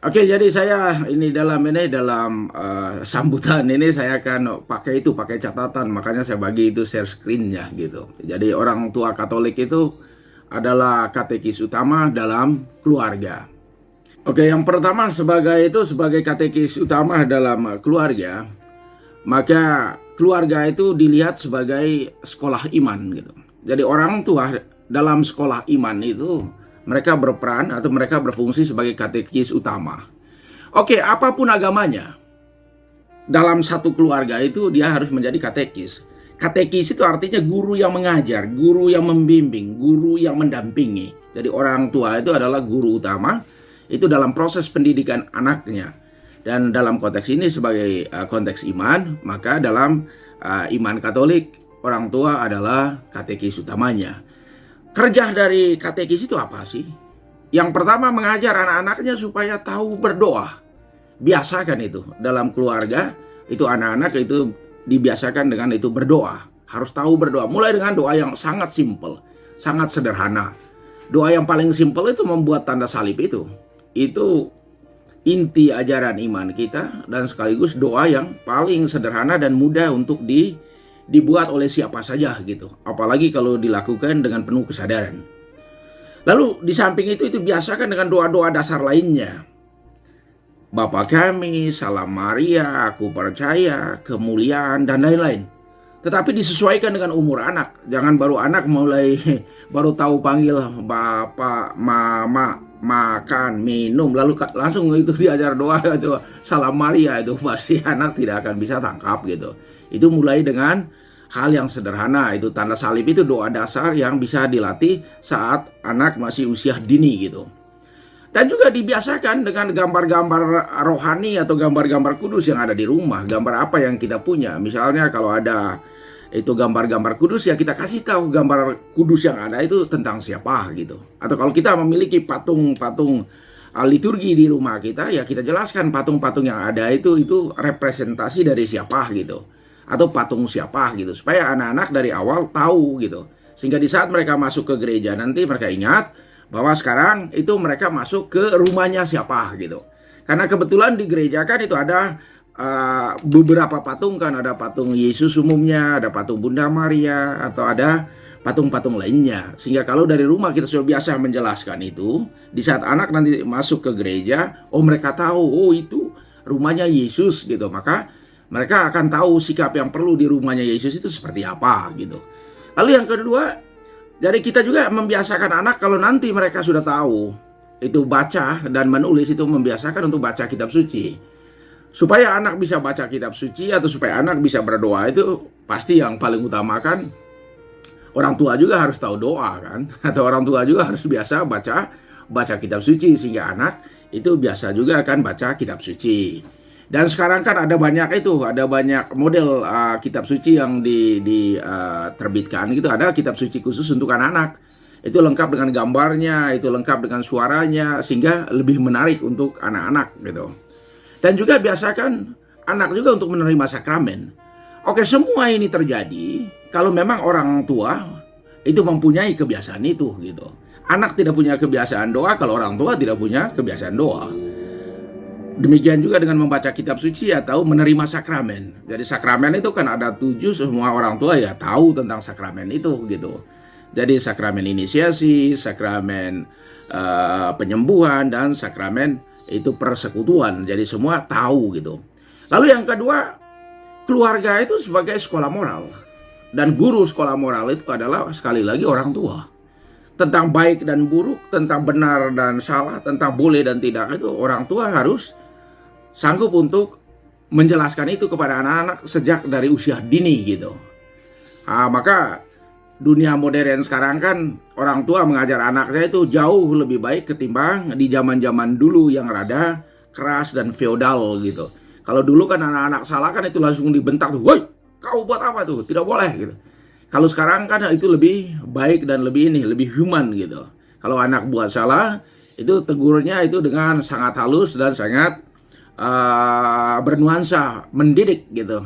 Oke, jadi saya dalam sambutan ini saya akan pakai catatan, makanya saya bagi itu share screen-nya gitu. Jadi orang tua Katolik itu adalah katekis utama dalam keluarga. Oke, yang pertama sebagai katekis utama dalam keluarga, maka keluarga itu dilihat sebagai sekolah iman gitu. Jadi orang tua dalam sekolah iman itu mereka berperan atau mereka berfungsi sebagai katekis utama. Oke, apapun agamanya, dalam satu keluarga itu dia harus menjadi katekis. Katekis itu artinya guru yang mengajar, guru yang membimbing, guru yang mendampingi. Jadi orang tua itu adalah guru utama itu dalam proses pendidikan anaknya. Dan dalam konteks ini sebagai konteks iman, maka dalam iman Katolik orang tua adalah katekis utamanya. Kerja dari katekis itu apa sih? Yang pertama mengajar anak-anaknya supaya tahu berdoa. Biasakan itu dalam keluarga, itu anak-anak itu dibiasakan dengan itu berdoa. Harus tahu berdoa. Mulai dengan doa yang sangat simple, sangat sederhana. Doa yang paling simple itu membuat tanda salib itu. Itu inti ajaran iman kita dan sekaligus doa yang paling sederhana dan mudah untuk dibuat oleh siapa saja gitu. Apalagi kalau dilakukan dengan penuh kesadaran. Lalu di samping itu biasakan dengan doa-doa dasar lainnya. Bapa kami, Salam Maria, Aku percaya, kemuliaan, dan lain-lain. Tetapi disesuaikan dengan umur anak. Jangan baru anak mulai baru tahu panggil Bapak, Mama, makan, minum, lalu langsung itu diajar doa itu Salam Maria, itu pasti anak tidak akan bisa tangkap gitu. Itu mulai dengan hal yang sederhana, itu tanda salib itu doa dasar yang bisa dilatih saat anak masih usia dini gitu. Dan juga dibiasakan dengan gambar-gambar rohani atau gambar-gambar kudus yang ada di rumah. Gambar apa yang kita punya. Misalnya kalau ada itu gambar-gambar kudus, ya kita kasih tahu gambar kudus yang ada itu tentang siapa gitu. Atau kalau kita memiliki patung-patung liturgi di rumah kita, ya kita jelaskan patung-patung yang ada itu representasi dari siapa gitu. Atau patung siapa gitu. Supaya anak-anak dari awal tahu gitu. Sehingga di saat mereka masuk ke gereja nanti mereka ingat bahwa sekarang itu mereka masuk ke rumahnya siapa gitu. Karena kebetulan di gereja kan itu ada beberapa patung kan, ada patung Yesus umumnya, ada patung Bunda Maria, atau ada patung-patung lainnya. Sehingga kalau dari rumah kita sudah biasa menjelaskan itu, di saat anak nanti masuk ke gereja, oh mereka tahu, oh itu rumahnya Yesus gitu. Maka mereka akan tahu sikap yang perlu di rumahnya Yesus itu seperti apa gitu. Lalu yang kedua, jadi kita juga membiasakan anak kalau nanti mereka sudah tahu itu baca dan menulis, itu membiasakan untuk baca kitab suci. Supaya anak bisa baca kitab suci atau supaya anak bisa berdoa itu pasti yang paling utama kan orang tua juga harus tahu doa kan. Atau orang tua juga harus biasa baca kitab suci sehingga anak itu biasa juga akan baca kitab suci. Dan sekarang kan ada banyak model kitab suci yang diterbitkan gitu. Ada kitab suci khusus untuk anak-anak. Itu lengkap dengan gambarnya, itu lengkap dengan suaranya, sehingga lebih menarik untuk anak-anak gitu. Dan juga biasakan anak juga untuk menerima sakramen. Oke, semua ini terjadi kalau memang orang tua itu mempunyai kebiasaan itu gitu. Anak tidak punya kebiasaan doa kalau orang tua tidak punya kebiasaan doa. Demikian juga dengan membaca kitab suci atau menerima sakramen. Jadi sakramen itu kan ada 7, semua orang tua ya tahu tentang sakramen itu gitu. Jadi sakramen inisiasi, sakramen penyembuhan, dan sakramen itu persekutuan. Jadi semua tahu gitu. Lalu yang kedua, keluarga itu sebagai sekolah moral. Dan guru sekolah moral itu adalah sekali lagi orang tua. Tentang baik dan buruk, tentang benar dan salah, tentang boleh dan tidak, itu orang tua harus sanggup untuk menjelaskan itu kepada anak-anak sejak dari usia dini gitu. Maka dunia modern sekarang kan orang tua mengajar anaknya itu jauh lebih baik ketimbang di zaman-zaman dulu yang rada keras dan feodal gitu. Kalau dulu kan anak-anak salah kan itu langsung dibentak tuh, woi kau buat apa tuh, tidak boleh gitu. Kalau sekarang kan itu lebih baik dan lebih human gitu. Kalau anak buat salah itu tegurnya itu dengan sangat halus dan sangat bernuansa, mendidik gitu.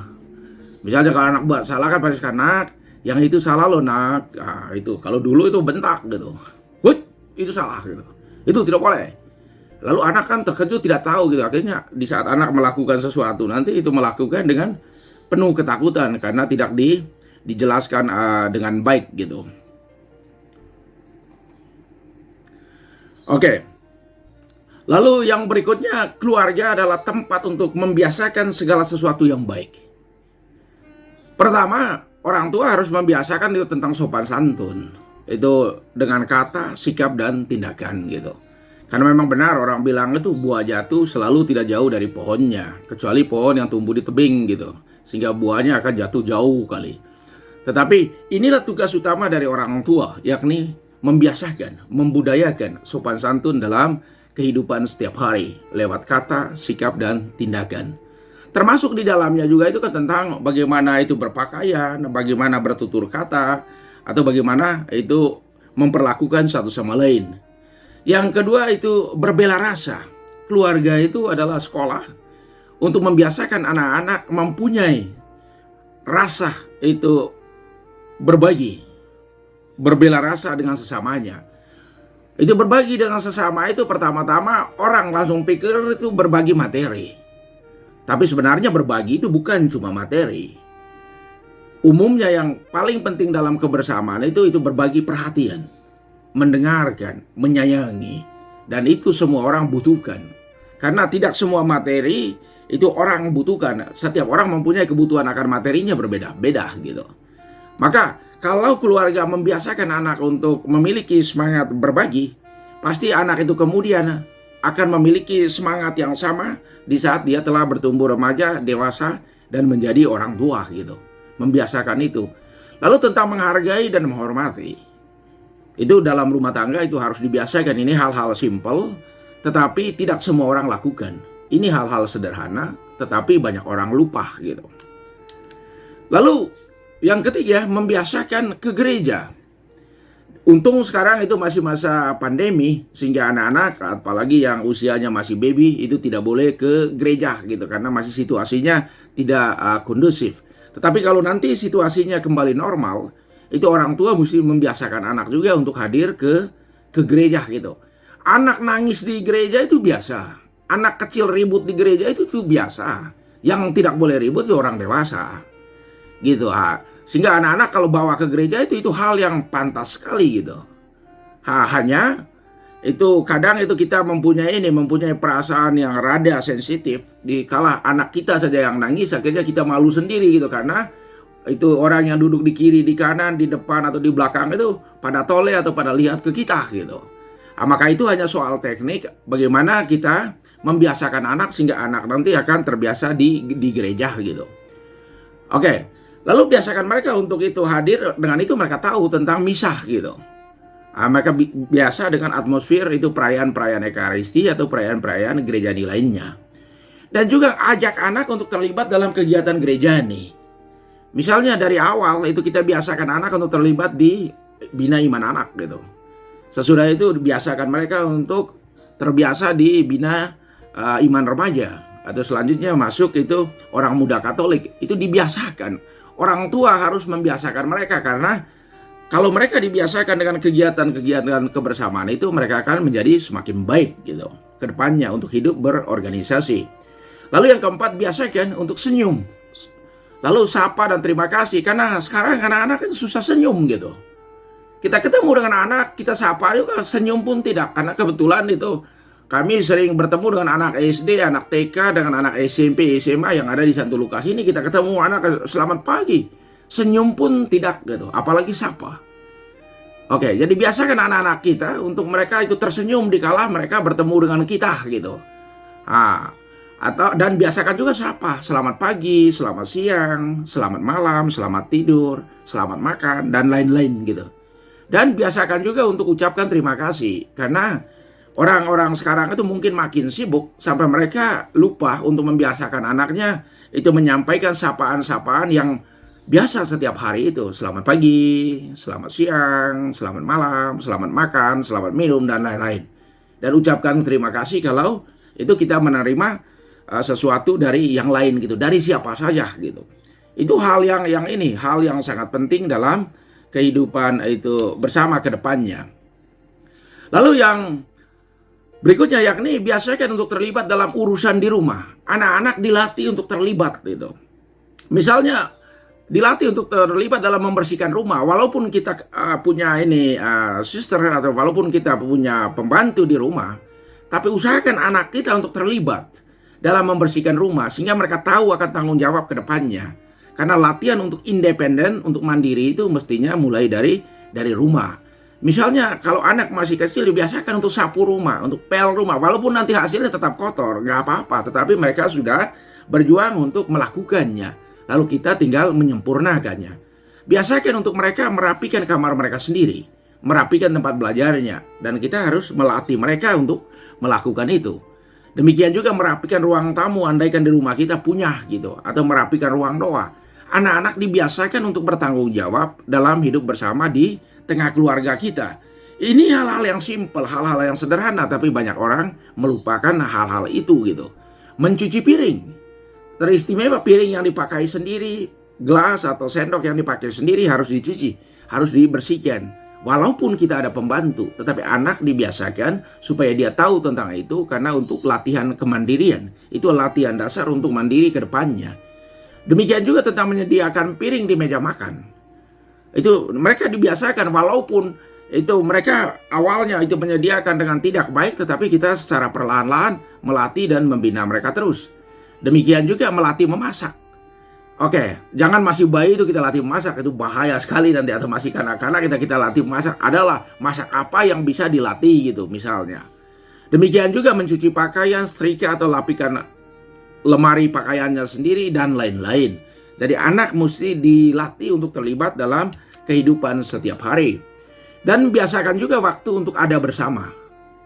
Misalnya kalau anak buat salah kan pada anak, yang itu salah lo nak. Itu kalau dulu itu bentak gitu. Woi, itu salah gitu. Itu tidak boleh. Lalu anak kan terkejut, tidak tahu gitu. Akhirnya di saat anak melakukan sesuatu, nanti itu melakukan dengan penuh ketakutan karena tidak dijelaskan dengan baik gitu. Oke. Lalu yang berikutnya, keluarga adalah tempat untuk membiasakan segala sesuatu yang baik. Pertama, orang tua harus membiasakan itu tentang sopan santun. Itu dengan kata, sikap, dan tindakan gitu. Karena memang benar orang bilang itu buah jatuh selalu tidak jauh dari pohonnya. Kecuali pohon yang tumbuh di tebing gitu. Sehingga buahnya akan jatuh jauh kali. Tetapi inilah tugas utama dari orang tua, yakni membiasakan, membudayakan sopan santun dalam kehidupan setiap hari lewat kata, sikap, dan tindakan. Termasuk di dalamnya juga itu kan tentang bagaimana itu berpakaian, bagaimana bertutur kata, atau bagaimana itu memperlakukan satu sama lain. Yang kedua itu berbela rasa. Keluarga itu adalah sekolah untuk membiasakan anak-anak mempunyai rasa itu berbagi, berbela rasa dengan sesamanya. Itu berbagi dengan sesama itu pertama-tama orang langsung pikir itu berbagi materi. Tapi sebenarnya berbagi itu bukan cuma materi. Umumnya yang paling penting dalam kebersamaan itu berbagi perhatian, mendengarkan, menyayangi. Dan itu semua orang butuhkan. Karena tidak semua materi itu orang butuhkan. Setiap orang mempunyai kebutuhan akan materinya berbeda-beda gitu. Maka kalau keluarga membiasakan anak untuk memiliki semangat berbagi, pasti anak itu kemudian akan memiliki semangat yang sama di saat dia telah bertumbuh remaja, dewasa, dan menjadi orang tua gitu. Membiasakan itu. Lalu tentang menghargai dan menghormati. Itu dalam rumah tangga itu harus dibiasakan. Ini hal-hal simpel, tetapi tidak semua orang lakukan. Ini hal-hal sederhana, tetapi banyak orang lupa gitu. Lalu yang ketiga, membiasakan ke gereja. Untung sekarang itu masih masa pandemi, sehingga anak-anak, apalagi yang usianya masih baby, itu tidak boleh ke gereja gitu, karena masih situasinya tidak kondusif. Tetapi kalau nanti situasinya kembali normal, itu orang tua mesti membiasakan anak juga untuk hadir ke gereja gitu. Anak nangis di gereja itu biasa. Anak kecil ribut di gereja itu biasa. Yang tidak boleh ribut itu orang dewasa. Gitu. Sehingga anak-anak kalau bawa ke gereja itu hal yang pantas sekali gitu. Hanya itu kadang itu kita mempunyai perasaan yang rada sensitif. Dikala anak kita saja yang nangis, akhirnya kita malu sendiri gitu, karena itu orang yang duduk di kiri, di kanan, di depan atau di belakang itu pada tole atau pada lihat ke kita gitu. Maka itu hanya soal teknik bagaimana kita membiasakan anak sehingga anak nanti akan terbiasa di gereja gitu. Oke. Lalu biasakan mereka untuk itu hadir, dengan itu mereka tahu tentang misah gitu. Mereka biasa dengan atmosfer itu perayaan-perayaan Ekaristi atau perayaan-perayaan gerejani lainnya. Dan juga ajak anak untuk terlibat dalam kegiatan gerejani. Misalnya dari awal itu kita biasakan anak untuk terlibat di Bina Iman Anak gitu. Sesudah itu biasakan mereka untuk terbiasa di Bina Iman Remaja. Atau selanjutnya masuk itu orang muda Katolik. Itu dibiasakan. Orang tua harus membiasakan mereka, karena kalau mereka dibiasakan dengan kegiatan-kegiatan kebersamaan itu, mereka akan menjadi semakin baik gitu ke depannya untuk hidup berorganisasi. Lalu yang keempat, biasakan untuk senyum. Lalu sapa dan terima kasih, karena sekarang anak-anak itu susah senyum gitu. Kita ketemu dengan anak, kita sapa juga, senyum pun tidak, karena kebetulan itu kami sering bertemu dengan anak SD, anak TK, dengan anak SMP, SMA yang ada di Santo Lukas ini. Kita ketemu anak, selamat pagi. Senyum pun tidak gitu, apalagi sapa. Oke, jadi biasakan anak-anak kita untuk mereka itu tersenyum dikala mereka bertemu dengan kita gitu. Dan biasakan juga sapa, selamat pagi, selamat siang, selamat malam, selamat tidur, selamat makan, dan lain-lain gitu. Dan biasakan juga untuk ucapkan terima kasih, karena orang-orang sekarang itu mungkin makin sibuk sampai mereka lupa untuk membiasakan anaknya itu menyampaikan sapaan-sapaan yang biasa setiap hari itu. Selamat pagi, selamat siang, selamat malam, selamat makan, selamat minum, dan lain-lain. Dan ucapkan terima kasih kalau itu kita menerima sesuatu dari yang lain gitu, dari siapa saja gitu. Itu hal yang sangat penting dalam kehidupan itu bersama ke depannya. Lalu yang Berikutnya yakni biasakan untuk terlibat dalam urusan di rumah. Anak-anak dilatih untuk terlibat gitu. Misalnya dilatih untuk terlibat dalam membersihkan rumah. Walaupun kita punya ini sister atau walaupun kita punya pembantu di rumah, tapi usahakan anak kita untuk terlibat dalam membersihkan rumah sehingga mereka tahu akan tanggung jawab ke depannya. Karena latihan untuk independen, untuk mandiri itu mestinya mulai dari rumah. Misalnya kalau anak masih kecil dibiasakan untuk sapu rumah, untuk pel rumah. Walaupun nanti hasilnya tetap kotor, nggak apa-apa. Tetapi mereka sudah berjuang untuk melakukannya. Lalu kita tinggal menyempurnakannya. Biasakan untuk mereka merapikan kamar mereka sendiri, merapikan tempat belajarnya. Dan kita harus melatih mereka untuk melakukan itu. Demikian juga merapikan ruang tamu, andaikan di rumah kita punya gitu. Atau merapikan ruang doa. Anak-anak dibiasakan untuk bertanggung jawab dalam hidup bersama di tengah keluarga kita. Ini hal-hal yang simpel, hal-hal yang sederhana, tapi banyak orang melupakan hal-hal itu gitu. Mencuci piring, teristimewa piring yang dipakai sendiri, gelas atau sendok yang dipakai sendiri harus dicuci, harus dibersihkan. Walaupun kita ada pembantu, tetapi anak dibiasakan supaya dia tahu tentang itu karena untuk latihan kemandirian. Itu latihan dasar untuk mandiri ke depannya. Demikian juga tentang menyediakan piring di meja makan. Itu mereka dibiasakan walaupun itu mereka awalnya itu menyediakan dengan tidak baik, tetapi kita secara perlahan-lahan melatih dan membina mereka terus. Demikian juga melatih memasak. Oke, jangan masih bayi itu kita latih memasak, itu bahaya sekali nanti. Atau masih kanak-kanak kita latih memasak, adalah masak apa yang bisa dilatih gitu misalnya. Demikian juga mencuci pakaian, setrika atau lapikan lemari pakaiannya sendiri dan lain-lain. Jadi anak mesti dilatih untuk terlibat dalam kehidupan setiap hari. Dan biasakan juga waktu untuk ada bersama.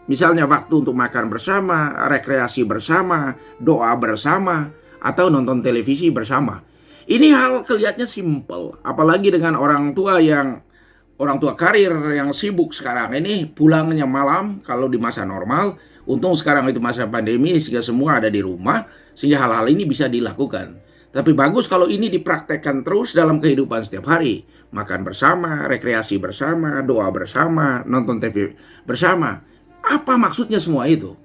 Misalnya waktu untuk makan bersama, rekreasi bersama, doa bersama, atau nonton televisi bersama. Ini hal kelihatannya simple. Apalagi dengan orang tua karir yang sibuk sekarang ini, pulangnya malam kalau di masa normal. Untung sekarang itu masa pandemi sehingga semua ada di rumah, sehingga hal-hal ini bisa dilakukan. Tapi bagus kalau ini dipraktekkan terus dalam kehidupan setiap hari. Makan bersama, rekreasi bersama, doa bersama, nonton TV bersama. Apa maksudnya semua itu?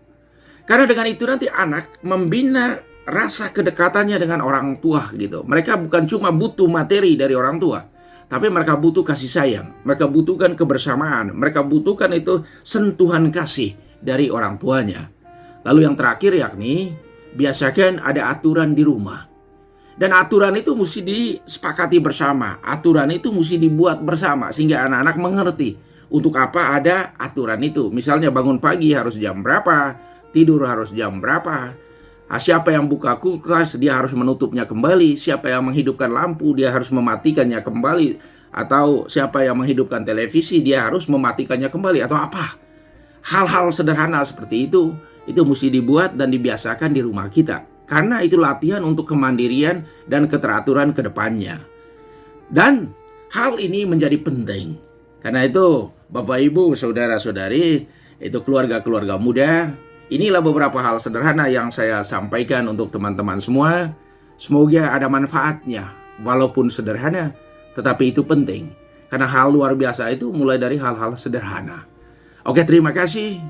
Karena dengan itu nanti anak membina rasa kedekatannya dengan orang tua gitu. Mereka bukan cuma butuh materi dari orang tua, tapi mereka butuh kasih sayang. Mereka butuhkan kebersamaan. Mereka butuhkan itu sentuhan kasih dari orang tuanya. Lalu yang terakhir yakni biasakan ada aturan di rumah. Dan aturan itu mesti disepakati bersama. Aturan itu mesti dibuat bersama sehingga anak-anak mengerti untuk apa ada aturan itu. Misalnya bangun pagi harus jam berapa, tidur harus jam berapa. Siapa yang buka kulkas dia harus menutupnya kembali. Siapa yang menghidupkan lampu dia harus mematikannya kembali. Atau siapa yang menghidupkan televisi dia harus mematikannya kembali. Atau apa? Hal-hal sederhana seperti itu mesti dibuat dan dibiasakan di rumah kita. Karena itu latihan untuk kemandirian dan keteraturan ke depannya. Dan hal ini menjadi penting. Karena itu Bapak Ibu, Saudara-saudari, itu keluarga-keluarga muda, inilah beberapa hal sederhana yang saya sampaikan untuk teman-teman semua. Semoga ada manfaatnya. Walaupun sederhana, tetapi itu penting. Karena hal luar biasa itu mulai dari hal-hal sederhana. Oke, terima kasih.